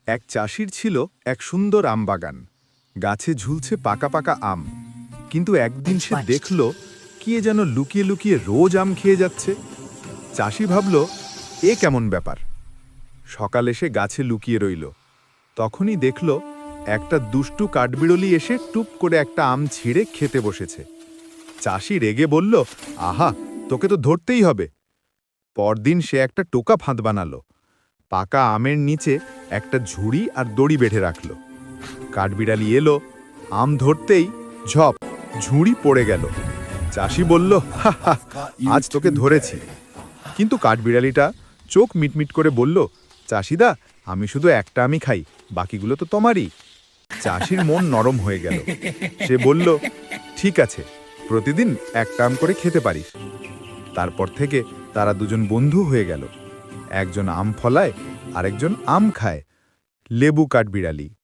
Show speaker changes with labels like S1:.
S1: এক চাষির ছিল এক সুন্দর আম বাগান। গাছে ঝুলছে পাকা পাকা আম। কিন্তু একদিন সে দেখল কে যেন লুকিয়ে লুকিয়ে রোজ আম খেয়ে যাচ্ছে। চাষি ভাবল, এ কেমন ব্যাপার। সকালে সে গাছে লুকিয়ে রইল। তখনই দেখল একটা দুষ্টু কাঠবিড়ালি এসে টুপ করে একটা আম ছিঁড়ে খেতে বসেছে। চাষি রেগে বলল, আহা, তোকে তো ধরতেই হবে। পরদিন সে একটা টোকা ফাঁদ বানালো। পাকা আমের নিচে একটা ঝুড়ি আর দড়ি বেঁধে রাখল। কাঠবিড়ালি এলো, আম ধরতেই ঝপ, ঝুড়ি পড়ে গেল। চাষি বলল, হা হা, আজ তোকে ধরেছি। কিন্তু কাঠবিড়ালিটা চোখ মিটমিট করে বলল, চাষিদা, আমি শুধু একটা আমই খাই, বাকিগুলো তো তোমারই। চাষির মন নরম হয়ে গেল। সে বলল, ঠিক আছে, প্রতিদিন একটা আম করে খেতে পারিস। তারপর থেকে তারা দুজন বন্ধু হয়ে গেল। একজন আম ফলায়, আরেকজন আম খায়। লেবু কাঠবিড়ালি।